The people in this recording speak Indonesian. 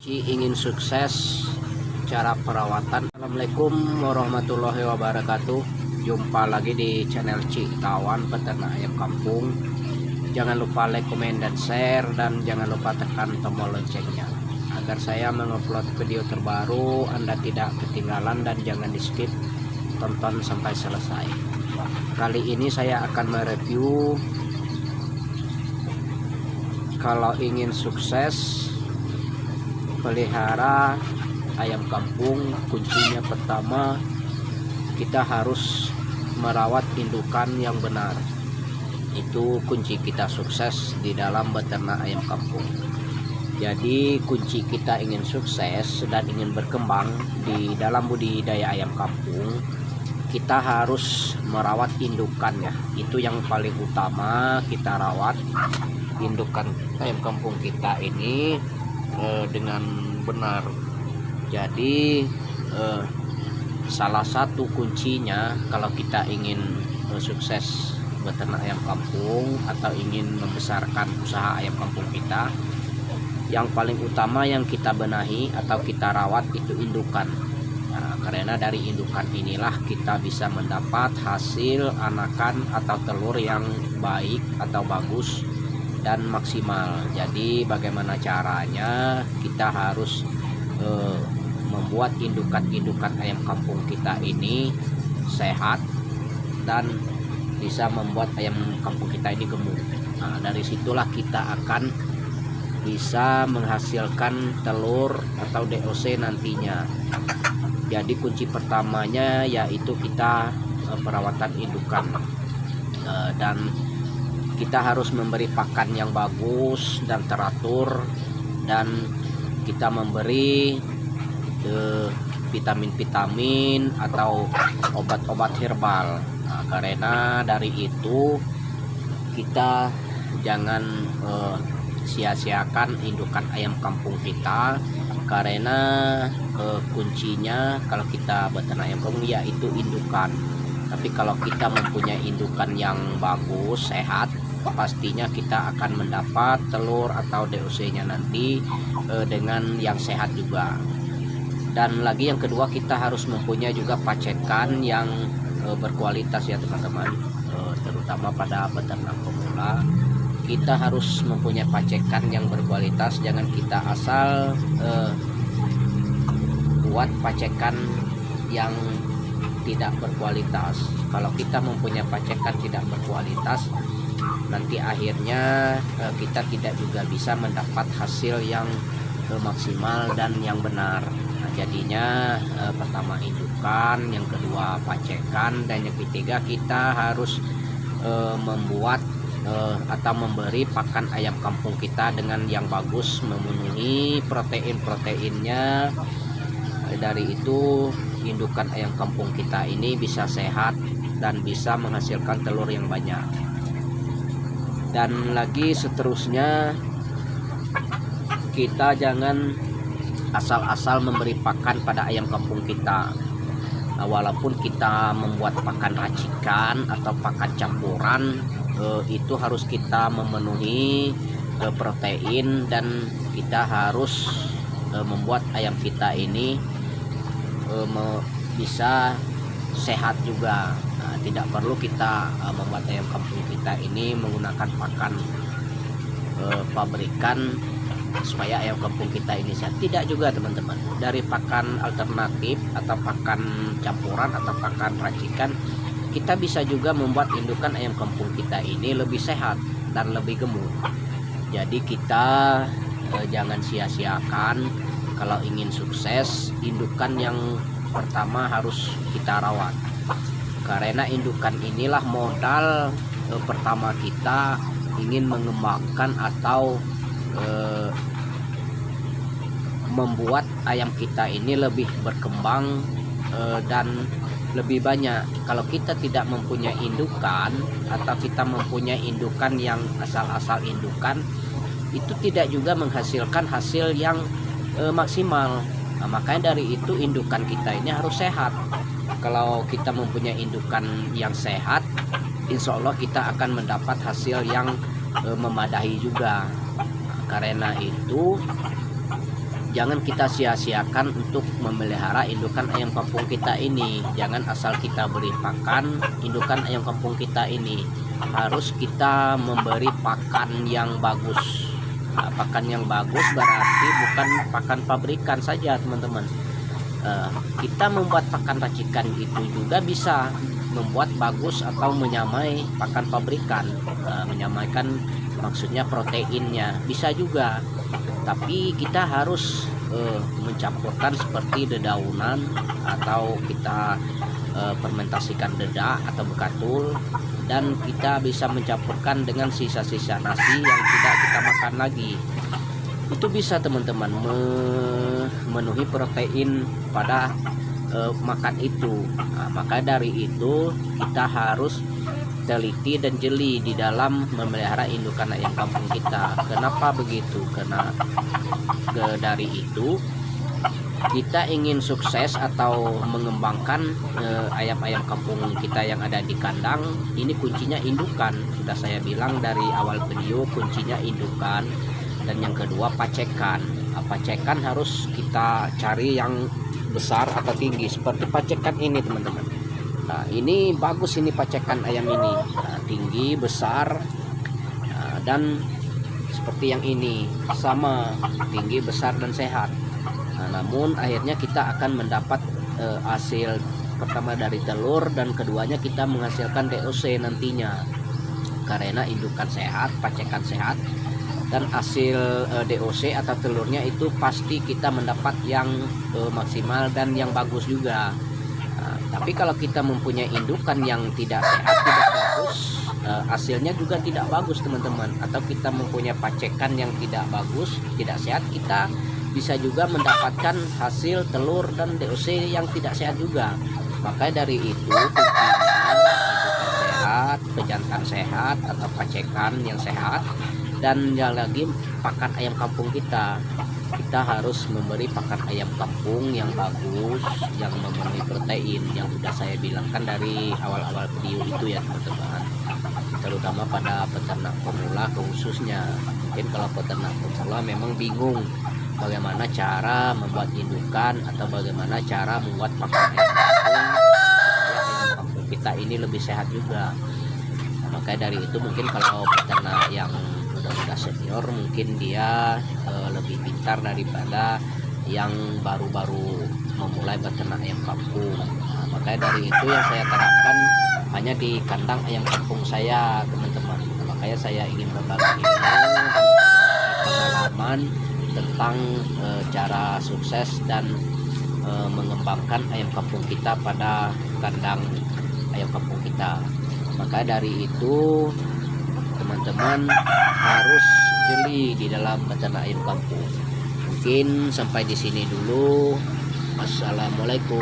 Ingin sukses cara perawatan. Assalamualaikum warahmatullahi wabarakatuh. Jumpa lagi di channel Ciktawan Peternak Ayam Kampung. Jangan lupa like, komen, dan share, dan jangan lupa tekan tombol loncengnya agar saya mengupload video terbaru Anda tidak ketinggalan, dan jangan di skip, tonton sampai selesai. Kali ini saya akan mereview kalau ingin sukses pelihara ayam kampung. Kuncinya pertama, kita harus merawat indukan yang benar. Itu kunci kita sukses di dalam beternak ayam kampung. Jadi kunci kita ingin sukses dan ingin berkembang di dalam budidaya ayam kampung, kita harus merawat indukannya. Itu yang paling utama, kita rawat indukan ayam kampung kita ini dengan benar. Jadi salah satu kuncinya kalau kita ingin sukses beternak ayam kampung atau ingin membesarkan usaha ayam kampung kita, yang paling utama yang kita benahi atau kita rawat itu indukan. Nah, karena dari indukan inilah kita bisa mendapat hasil anakan atau telur yang baik atau bagus dan maksimal. Jadi bagaimana caranya? Kita harus membuat indukan ayam kampung kita ini sehat dan bisa membuat ayam kampung kita ini gemuk. Nah, dari situlah kita akan bisa menghasilkan telur atau DOC nantinya. Jadi kunci pertamanya yaitu kita perawatan indukan, dan kita harus memberi pakan yang bagus dan teratur, dan kita memberi vitamin-vitamin atau obat-obat herbal. Nah, karena dari itu kita jangan sia-siakan indukan ayam kampung kita, karena kuncinya kalau kita beternak ayam kampung yaitu indukan. Tapi kalau kita mempunyai indukan yang bagus, sehat, pastinya kita akan mendapat telur atau DOC-nya nanti dengan yang sehat juga. Dan lagi yang kedua, kita harus mempunyai juga pacekan yang berkualitas ya teman-teman, terutama pada peternak pemula. Kita harus mempunyai pacekan yang berkualitas. Jangan kita asal buat pacekan yang tidak berkualitas. Kalau kita mempunyai pacekan tidak berkualitas, nanti akhirnya kita tidak juga bisa mendapat hasil yang maksimal dan yang benar. Nah, jadinya pertama indukan, yang kedua pacekan, dan yang ketiga kita harus membuat atau memberi pakan ayam kampung kita dengan yang bagus, memenuhi protein-proteinnya. Dari itu indukan ayam kampung kita ini bisa sehat dan bisa menghasilkan telur yang banyak. Dan lagi seterusnya, kita jangan asal-asal memberi pakan pada ayam kampung kita. Nah, walaupun kita membuat pakan racikan atau pakan campuran, itu harus kita memenuhi protein, dan kita harus membuat ayam kita ini bisa sehat juga. Nah, tidak perlu kita membuat ayam kampung kita ini menggunakan pakan pabrikan supaya ayam kampung kita ini sehat. Tidak juga teman-teman. Dari pakan alternatif atau pakan campuran atau pakan racikan, kita bisa juga membuat indukan ayam kampung kita ini lebih sehat dan lebih gemuk. Jadi kita jangan sia-siakan. Kalau ingin sukses, indukan yang pertama harus kita rawat, karena indukan inilah modal pertama kita ingin mengembangkan atau membuat ayam kita ini lebih berkembang dan lebih banyak. Kalau kita tidak mempunyai indukan atau kita mempunyai indukan yang asal-asal indukan, itu tidak juga menghasilkan hasil yang maksimal. Nah, makanya dari itu indukan kita ini harus sehat. Kalau kita mempunyai indukan yang sehat, insya Allah kita akan mendapat hasil yang memadai juga. Nah, karena itu jangan kita sia-siakan untuk memelihara indukan ayam kampung kita ini. Jangan asal kita beri pakan indukan ayam kampung kita ini, harus kita memberi pakan yang bagus. Nah, pakan yang bagus berarti bukan pakan pabrikan saja teman-teman. Kita membuat pakan racikan itu juga bisa membuat bagus atau menyamai pakan pabrikan. Menyamaikan maksudnya proteinnya bisa juga, tapi kita harus mencampurkan seperti dedaunan atau kita fermentasikan dedak atau bekatul, dan kita bisa mencampurkan dengan sisa-sisa nasi yang tidak kita makan lagi. Itu bisa teman-teman memenuhi protein pada makan itu. Nah, maka dari itu kita harus teliti dan jeli di dalam memelihara indukan ayam kampung kita. Kenapa begitu? Karena dari itu kita ingin sukses atau mengembangkan ayam-ayam kampung kita yang ada di kandang. Ini kuncinya indukan. Sudah saya bilang dari awal video, kuncinya indukan. Dan yang kedua pacekan. Pacekan harus kita cari yang besar atau tinggi seperti pacekan ini teman-teman. Nah, ini bagus ini pacekan ayam ini. Nah, tinggi, besar, dan seperti yang ini sama tinggi, besar, dan sehat. Nah, namun akhirnya kita akan mendapat hasil pertama dari telur, dan keduanya kita menghasilkan DOC nantinya karena indukan sehat, pacekan sehat, dan hasil DOC atau telurnya itu pasti kita mendapat yang maksimal dan yang bagus juga. Nah, tapi kalau kita mempunyai indukan yang tidak sehat, tidak bagus, hasilnya juga tidak bagus teman-teman. Atau kita mempunyai pacekan yang tidak bagus, tidak sehat, kita bisa juga mendapatkan hasil telur dan DOC yang tidak sehat juga. Maka dari itu kuncinya indukan sehat, pejantan sehat atau pacekan yang sehat, dan yang lagi pakan ayam kampung kita harus memberi pakan ayam kampung yang bagus, yang memenuhi protein yang sudah saya bilangkan dari awal-awal video itu ya teman-teman, terutama pada peternak pemula khususnya. Mungkin kalau peternak pemula memang bingung bagaimana cara membuat indukan atau bagaimana cara membuat pakan ayam kampung supaya ayam kampung kita ini lebih sehat juga. Maka dari itu mungkin kalau peternak yang udah senior mungkin dia lebih pintar daripada yang baru-baru memulai beternak ayam kampung. Nah, makanya dari itu yang saya terapkan hanya di kandang ayam kampung saya teman-teman. Nah, makanya saya ingin berbagi ilmu dan pengalaman tentang cara sukses dan mengembangkan ayam kampung kita pada kandang ayam kampung kita. Maka dari itu teman-teman harus jeli di dalam beternak ayam kampung. Mungkin sampai di sini dulu. Assalamualaikum.